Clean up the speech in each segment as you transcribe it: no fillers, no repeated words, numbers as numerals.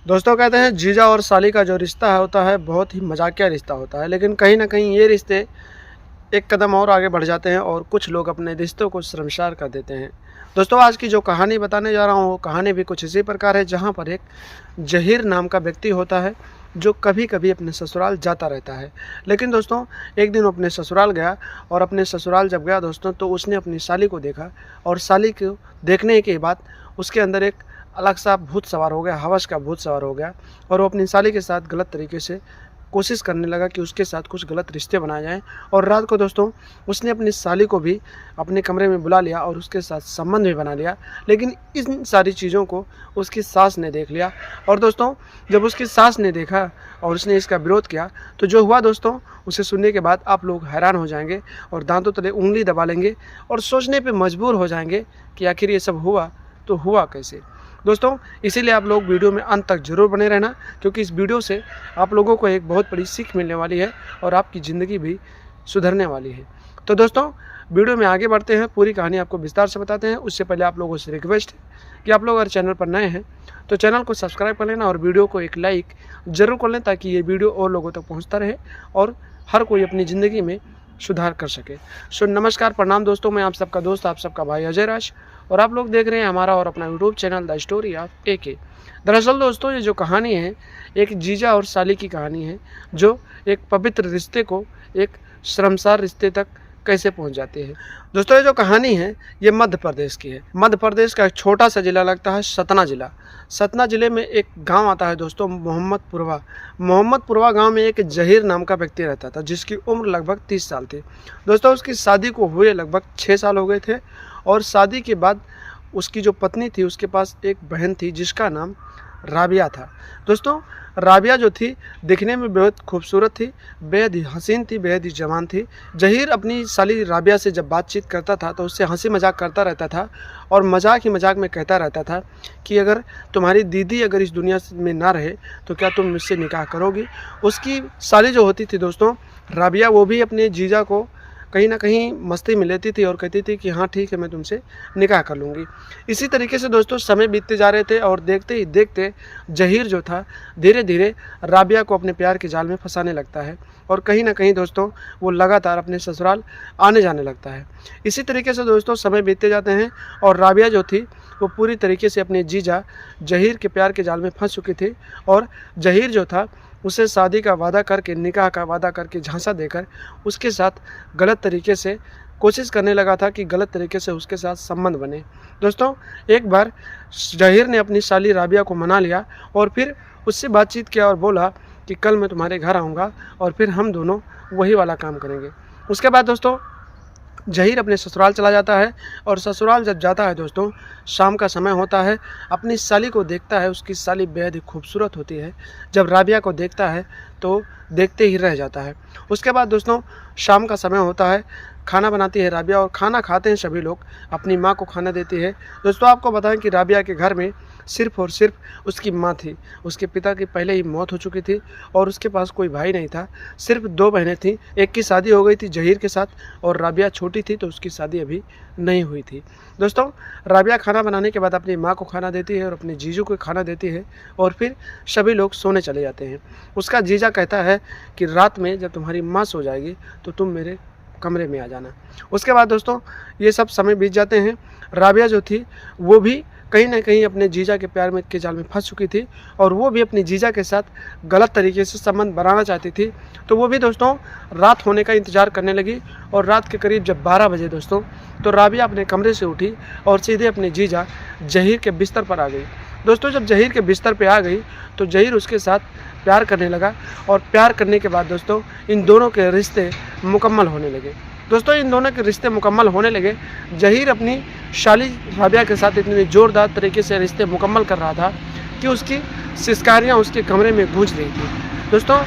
दोस्तों कहते हैं जीजा और साली का जो रिश्ता होता है बहुत ही मजाकिया रिश्ता होता है, लेकिन कहीं ना कहीं ये रिश्ते एक कदम और आगे बढ़ जाते हैं और कुछ लोग अपने रिश्तों को शर्मसार कर देते हैं। दोस्तों आज की जो कहानी बताने जा रहा हूँ वो कहानी भी कुछ इसी प्रकार है, जहाँ पर एक जहीर नाम का व्यक्ति होता है जो कभी कभी अपने ससुराल जाता रहता है। लेकिन दोस्तों एक दिन वो अपने ससुराल गया और अपने ससुराल जब गया दोस्तों तो उसने अपनी साली को देखा और साली को देखने के बाद उसके अंदर एक अलग सा भूत सवार हो गया, हवस का भूत सवार हो गया और वो अपनी साली के साथ गलत तरीके से कोशिश करने लगा कि उसके साथ कुछ गलत रिश्ते बनाए जाएं। और रात को दोस्तों उसने अपनी साली को भी अपने कमरे में बुला लिया और उसके साथ संबंध भी बना लिया। लेकिन इन सारी चीज़ों को उसकी सास ने देख लिया और दोस्तों जब उसकी सास ने देखा और उसने इसका विरोध किया तो जो हुआ दोस्तों उसे सुनने के बाद आप लोग हैरान हो जाएंगे और दांतों तले उंगली दबा लेंगे और सोचने पर मजबूर हो जाएंगे कि आखिर ये सब हुआ तो हुआ कैसे। दोस्तों इसीलिए आप लोग वीडियो में अंत तक जरूर बने रहना, क्योंकि इस वीडियो से आप लोगों को एक बहुत बड़ी सीख मिलने वाली है और आपकी ज़िंदगी भी सुधरने वाली है। तो दोस्तों वीडियो में आगे बढ़ते हैं, पूरी कहानी आपको विस्तार से बताते हैं। उससे पहले आप लोगों से रिक्वेस्ट है कि आप लोग अगर चैनल पर नए हैं तो चैनल को सब्सक्राइब कर लेना और वीडियो को एक लाइक ज़रूर कर लें ताकि ये वीडियो और लोगों तक पहुँचता रहे और हर कोई अपनी ज़िंदगी में सुधार कर सके। सो नमस्कार, प्रणाम दोस्तों, मैं आप सबका दोस्त, आप सबका भाई अजय राज और आप लोग देख रहे हैं हमारा और अपना YouTube channel the story of AK। दरअसल दोस्तों ये जो कहानी है एक जीजा और साली की कहानी है जो एक पवित्र रिश्ते को एक शर्मसार रिश्ते तक कैसे पहुंच जाती है। दोस्तों ये जो कहानी है ये मध्य प्रदेश की है। मध्य प्रदेश का एक छोटा सा जिला लगता है सतना जिला। सतना जिले में एक गांव आता है दोस्तों मोहम्मदपुरवा। मोहम्मदपुरवा गांव में एक जहीर नाम का व्यक्ति रहता था जिसकी उम्र लगभग 30 साल थी। दोस्तों उसकी शादी को हुए लगभग 6 साल हो गए थे और शादी के बाद उसकी जो पत्नी थी उसके पास एक बहन थी जिसका नाम राबिया था। दोस्तों राबिया जो थी दिखने में बेहद खूबसूरत थी, बेहद ही हसीन थी, बेहद ही जवान थी। जहीर अपनी साली राबिया से जब बातचीत करता था तो उससे हंसी मजाक करता रहता था और मजाक ही मजाक में कहता रहता था कि अगर तुम्हारी दीदी अगर इस दुनिया में ना रहे तो क्या तुम मुझसे निकाह करोगी। उसकी साली जो होती थी दोस्तों राबिया, वो भी अपने जीजा को कहीं ना कहीं मस्ती में लेती थी और कहती थी कि हाँ ठीक है मैं तुमसे निकाह कर लूँगी। इसी तरीके से दोस्तों समय बीतते जा रहे थे और देखते ही देखते जहीर जो था धीरे धीरे राबिया को अपने प्यार के जाल में फंसाने लगता है और कहीं ना कहीं दोस्तों वो लगातार अपने ससुराल आने जाने लगता है। इसी तरीके से दोस्तों समय बीतते जाते हैं और राबिया जो थी वो पूरी तरीके से अपने जीजा जहीर के प्यार के जाल में फंस चुकी थी और जहीर जो था उसे शादी का वादा करके, निकाह का वादा करके झांसा देकर उसके साथ गलत तरीके से कोशिश करने लगा था कि गलत तरीके से उसके साथ संबंध बने। दोस्तों एक बार जहीर ने अपनी साली राबिया को मना लिया और फिर उससे बातचीत किया और बोला कि कल मैं तुम्हारे घर आऊँगा और फिर हम दोनों वही वाला काम करेंगे। उसके बाद दोस्तों जहीर अपने ससुराल चला जाता है और ससुराल जब जाता है दोस्तों शाम का समय होता है, अपनी साली को देखता है। उसकी साली बेहद ही खूबसूरत होती है। जब राबिया को देखता है तो देखते ही रह जाता है। उसके बाद दोस्तों शाम का समय होता है, खाना बनाती है राबिया और खाना खाते हैं सभी लोग, अपनी माँ को खाना देती है। दोस्तों आपको बताएं कि राबिया के घर में सिर्फ़ और सिर्फ उसकी माँ थी। उसके पिता की पहले ही मौत हो चुकी थी और उसके पास कोई भाई नहीं था। सिर्फ 2 बहनें थीं, एक की शादी हो गई थी जहीर के साथ और राबिया छोटी थी तो उसकी शादी अभी नहीं हुई थी। दोस्तों राबिया खाना बनाने के बाद अपनी माँ को खाना देती है और अपने जीजू को खाना देती है और फिर सभी लोग सोने चले जाते हैं। उसका जीजा कहता है कि रात में जब तुम्हारी माँ सो जाएगी तो तुम मेरे कमरे में आ जाना। उसके बाद दोस्तों ये सब समय बीत जाते हैं। राबिया जो थी वो भी कहीं ना कहीं अपने जीजा के प्यार में के जाल में फंस चुकी थी और वो भी अपनी जीजा के साथ गलत तरीके से संबंध बनाना चाहती थी। तो वो भी दोस्तों रात होने का इंतज़ार करने लगी और रात के करीब जब 12 बजे दोस्तों तो राबिया अपने कमरे से उठी और सीधे अपने जीजा जहीर के बिस्तर पर आ गई। दोस्तों जब जहीर के बिस्तर पे आ गई तो जहीर उसके साथ प्यार करने लगा और प्यार करने के बाद दोस्तों इन दोनों के रिश्ते मुकम्मल होने लगे। दोस्तों इन दोनों के रिश्ते मुकम्मल होने लगे। जहीर अपनी साली राबिया के साथ इतनी ज़ोरदार तरीके से रिश्ते मुकम्मल कर रहा था कि उसकी सिसकारियाँ उसके कमरे में गूंज रही थी। दोस्तों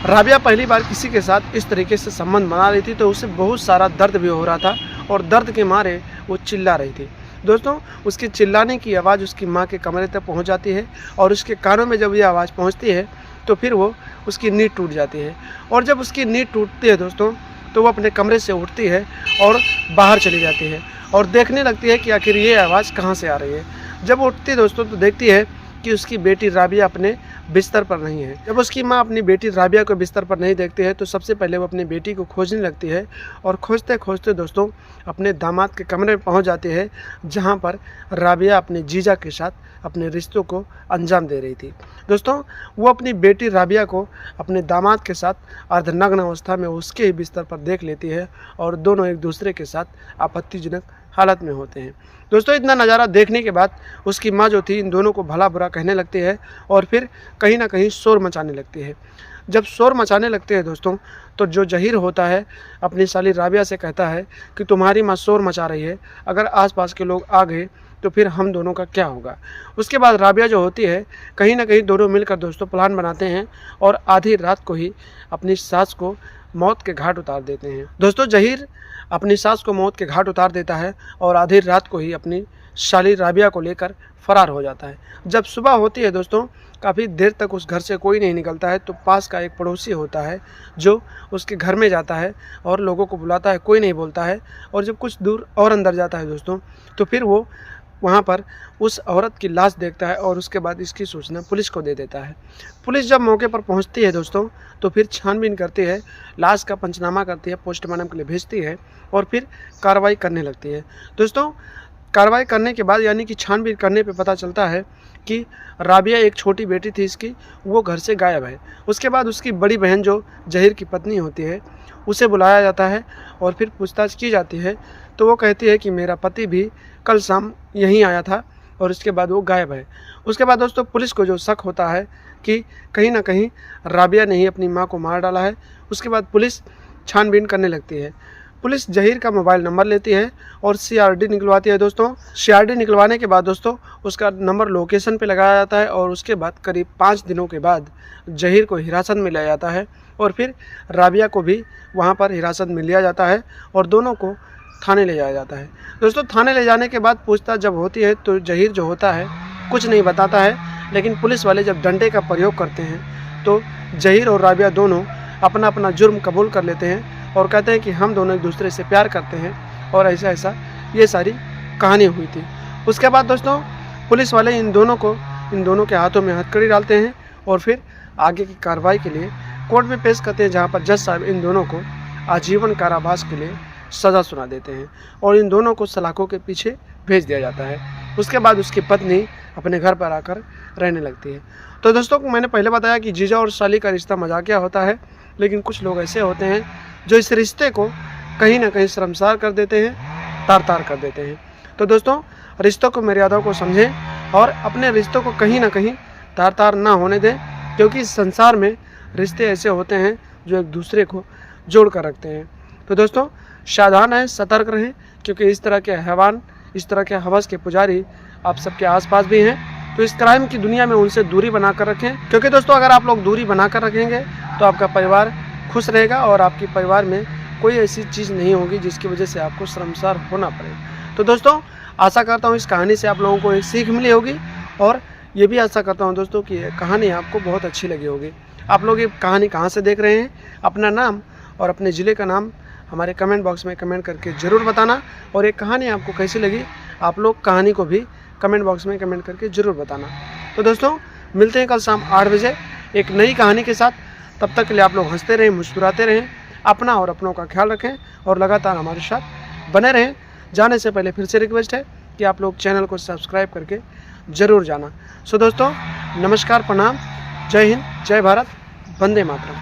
राबिया पहली बार किसी के साथ इस तरीके से संबंध बना रही थी तो उसे बहुत सारा दर्द भी हो रहा था और दर्द के मारे वो चिल्ला रही थी। दोस्तों उसके चिल्लाने की आवाज़ उसकी माँ के कमरे तक पहुँच जाती है और उसके कानों में जब ये आवाज़ पहुँचती है तो फिर वो उसकी नींद टूट जाती है और जब उसकी नींद टूटती है दोस्तों तो वो अपने कमरे से उठती है और बाहर चली जाती है और देखने लगती है कि आखिर ये आवाज़ कहाँ से आ रही है। जब उठती है दोस्तों तो देखती है कि उसकी बेटी राबिया अपने बिस्तर पर नहीं है। जब उसकी माँ अपनी बेटी राबिया को बिस्तर पर नहीं देखती है तो सबसे पहले वो अपनी बेटी को खोजने लगती है और खोजते खोजते दोस्तों अपने दामाद के कमरे में पहुंच जाती है, जहां पर राबिया अपने जीजा के साथ अपने रिश्तों को अंजाम दे रही थी। दोस्तों वो अपनी बेटी राबिया को अपने दामाद के साथ अर्धनग्न अवस्था में उसके ही बिस्तर पर देख लेती है और दोनों एक दूसरे के साथ आपत्तिजनक हालत में होते हैं। दोस्तों इतना नज़ारा देखने के बाद उसकी माँ जो थी इन दोनों को भला बुरा कहने लगती है और फिर कहीं ना कहीं शोर मचाने लगती है। जब शोर मचाने लगते हैं दोस्तों तो जो जहीर होता है अपनी साली राबिया से कहता है कि तुम्हारी माँ शोर मचा रही है, अगर आसपास के लोग आ गए तो फिर हम दोनों का क्या होगा। उसके बाद राबिया जो होती है कहीं ना कहीं दोनों मिलकर दोस्तों प्लान बनाते हैं और आधी रात को ही अपनी सास को मौत के घाट उतार देते हैं। दोस्तों जहीर अपनी सास को मौत के घाट उतार देता है और आधी रात को ही अपनी साली राबिया को लेकर फरार हो जाता है। जब सुबह होती है दोस्तों काफ़ी देर तक उस घर से कोई नहीं निकलता है तो पास का एक पड़ोसी होता है जो उसके घर में जाता है और लोगों को बुलाता है, कोई नहीं बोलता है। और जब कुछ दूर और अंदर जाता है दोस्तों तो फिर वो वहाँ पर उस औरत की लाश देखता है और उसके बाद इसकी सूचना पुलिस को दे देता है। पुलिस जब मौके पर पहुँचती है दोस्तों तो फिर छानबीन करती है, लाश का पंचनामा करती है, पोस्टमार्टम के लिए भेजती है और फिर कार्रवाई करने लगती है। दोस्तों कार्रवाई करने के बाद यानी कि छानबीन करने पे पता चलता है कि राबिया एक छोटी बेटी थी इसकी, वो घर से गायब है। उसके बाद उसकी बड़ी बहन जो जहीर की पत्नी होती है उसे बुलाया जाता है और फिर पूछताछ की जाती है तो वो कहती है कि मेरा पति भी कल शाम यहीं आया था और उसके बाद वो गायब है। उसके बाद दोस्तों पुलिस को जो शक होता है कि कहीं ना कहीं राबिया ने ही अपनी माँ को मार डाला है, उसके बाद पुलिस छानबीन करने लगती है। पुलिस जहीर का मोबाइल नंबर लेती है और सीआरडी निकलवाती है। दोस्तों सीआरडी निकलवाने के बाद दोस्तों उसका नंबर लोकेशन पे लगाया जाता है और उसके बाद करीब 5 दिनों के बाद जहीर को हिरासत में लिया जाता है और फिर राबिया को भी वहाँ पर हिरासत में लिया जाता है और दोनों को थाने ले जाया जाता है। दोस्तों थाने ले जाने के बाद पूछताछ जब होती है तो जहीर जो होता है कुछ नहीं बताता है, लेकिन पुलिस वाले जब डंडे का प्रयोग करते हैं तो जहीर और राबिया दोनों अपना अपना जुर्म कबूल कर लेते हैं और कहते हैं कि हम दोनों एक दूसरे से प्यार करते हैं और ऐसा ऐसा ये सारी कहानी हुई थी। उसके बाद दोस्तों पुलिस वाले इन दोनों के हाथों में हथकड़ी डालते हैं और फिर आगे की कार्रवाई के लिए कोर्ट में पेश करते हैं, जहाँ पर जज साहब इन दोनों को आजीवन कारावास के लिए सज़ा सुना देते हैं और इन दोनों को सलाखों के पीछे भेज दिया जाता है। उसके बाद उसकी पत्नी अपने घर पर आकर रहने लगती है। तो दोस्तों मैंने पहले बताया कि जीजा और साली का रिश्ता मजाकिया होता है, लेकिन कुछ लोग ऐसे होते हैं जो इस रिश्ते को कहीं ना कहीं शर्मसार कर देते हैं, तार तार कर देते हैं। तो दोस्तों रिश्तों को मर्यादाओं को समझें और अपने रिश्तों को कहीं ना कहीं तार तार ना होने दें, क्योंकि इस संसार में रिश्ते ऐसे होते हैं जो एक दूसरे को जोड़ कर रखते हैं। तो दोस्तों सावधान रहें, सतर्क रहें, क्योंकि इस तरह के हैवान, इस तरह के हवस के पुजारी आप सबके आसपास भी हैं। तो इस क्राइम की दुनिया में उनसे दूरी बनाकर रखें, क्योंकि दोस्तों अगर आप लोग दूरी बनाकर रखेंगे तो आपका परिवार खुश रहेगा और आपके परिवार में कोई ऐसी चीज़ नहीं होगी जिसकी वजह से आपको शर्मसार होना पड़े। तो दोस्तों आशा करता हूँ इस कहानी से आप लोगों को एक सीख मिली होगी और ये भी आशा करता हूँ दोस्तों कि ये कहानी आपको बहुत अच्छी लगी होगी। आप लोग ये कहानी कहाँ से देख रहे हैं, अपना नाम और अपने ज़िले का नाम हमारे कमेंट बॉक्स में कमेंट करके ज़रूर बताना। और ये कहानी आपको कैसी लगी आप लोग कहानी को भी कमेंट बॉक्स में कमेंट करके ज़रूर बताना। तो दोस्तों मिलते हैं कल शाम 8 बजे एक नई कहानी के साथ। तब तक के लिए आप लोग हंसते रहें, मुस्कुराते रहें, अपना और अपनों का ख्याल रखें और लगातार हमारे साथ बने रहें। जाने से पहले फिर से रिक्वेस्ट है कि आप लोग चैनल को सब्सक्राइब करके ज़रूर जाना। सो दोस्तों नमस्कार, प्रणाम, जय हिंद, जय भारत, वंदे मातरम।